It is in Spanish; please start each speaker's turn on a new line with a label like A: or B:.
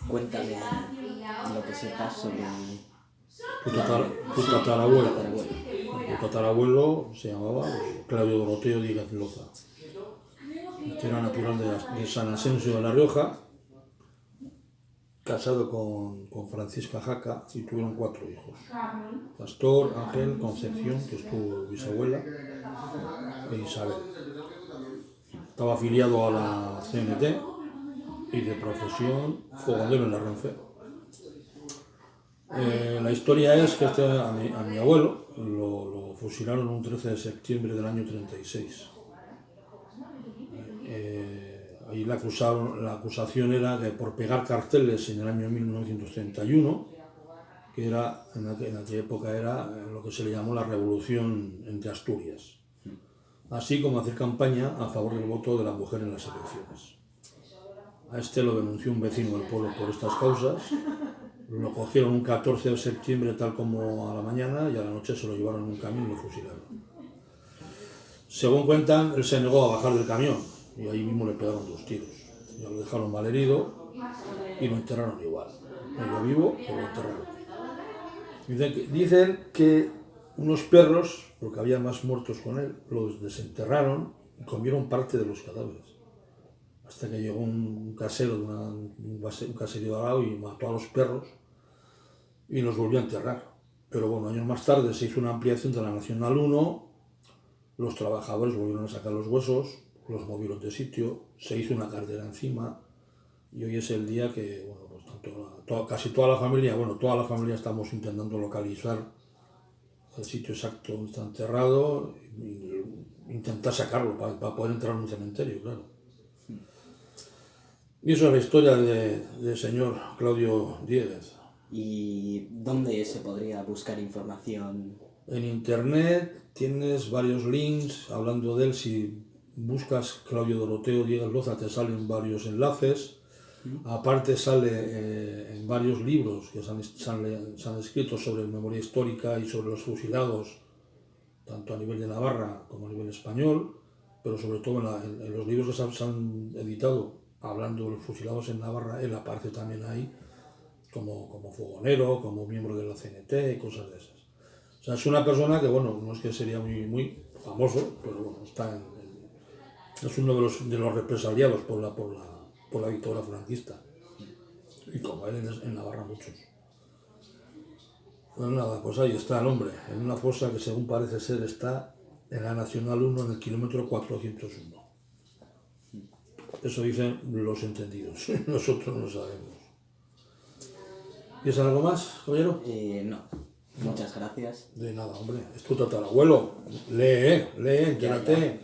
A: Cuéntame lo que sepas sobre
B: Tu tatarabuelo.
A: tatarabuelo.
B: Tu tatarabuelo se llamaba Claudio Doroteo Díaz Loza. Este era natural de San Asensio de La Rioja, casado con Francisca Jaca, y tuvieron 4 hijos. Pastor, Ángel, Concepción, que es tu bisabuela, e Isabel. Estaba afiliado a la CNT y de profesión fogonero en la Renfe. La historia es que a mi abuelo lo fusilaron un 13 de septiembre del año 36. Ahí la acusación era que por pegar carteles en el año 1931, que era, en aquella época era lo que se le llamó la revolución entre Asturias, así como hacer campaña a favor del voto de la mujer en las elecciones. A este lo denunció un vecino del pueblo por estas causas. Lo cogieron un 14 de septiembre tal como a la mañana y a la noche se lo llevaron en un camión y lo fusilaron. Según cuentan, él se negó a bajar del camión y ahí mismo le pegaron 2 tiros. Ya lo dejaron malherido y lo enterraron igual. Medio vivo, pero lo enterraron. Dicen que unos perros, porque había más muertos con él, los desenterraron y comieron parte de los cadáveres. Hasta que llegó un casero de un caserío de al lado y mató a los perros y los volvió a enterrar. Pero bueno, años más tarde se hizo una ampliación de la Nacional 1, los trabajadores volvieron a sacar los huesos, los movieron de sitio, se hizo una caldera encima y hoy es el día que, bueno, pues casi toda la familia estamos intentando localizar el sitio exacto donde está enterrado e intentar sacarlo para poder entrar en un cementerio, claro. Y eso es la historia del señor Claudio Dieguez.
A: ¿Y dónde se podría buscar información?
B: En internet tienes varios links hablando de él. Si buscas Claudio Doroteo Dieguez Loza te salen varios enlaces. Aparte sale en varios libros que se han escrito sobre memoria histórica y sobre los fusilados, tanto a nivel de Navarra como a nivel español, pero sobre todo en los libros que se han editado hablando de los fusilados en Navarra, él aparece también ahí como fogonero, como miembro de la CNT y cosas de esas. O sea, es una persona que, bueno, no es que sería muy famoso, pero bueno, es uno de los represaliados por la dictadura franquista. Y como él en Navarra muchos. Pues nada, pues ahí está el hombre, en una fosa que según parece ser está en la Nacional 1 en el kilómetro 401. Eso dicen los entendidos, nosotros no sabemos. ¿Tienes algo más, caballero?
A: No. Muchas gracias.
B: De nada, hombre, es tu tatarabuelo. Lee, entérate.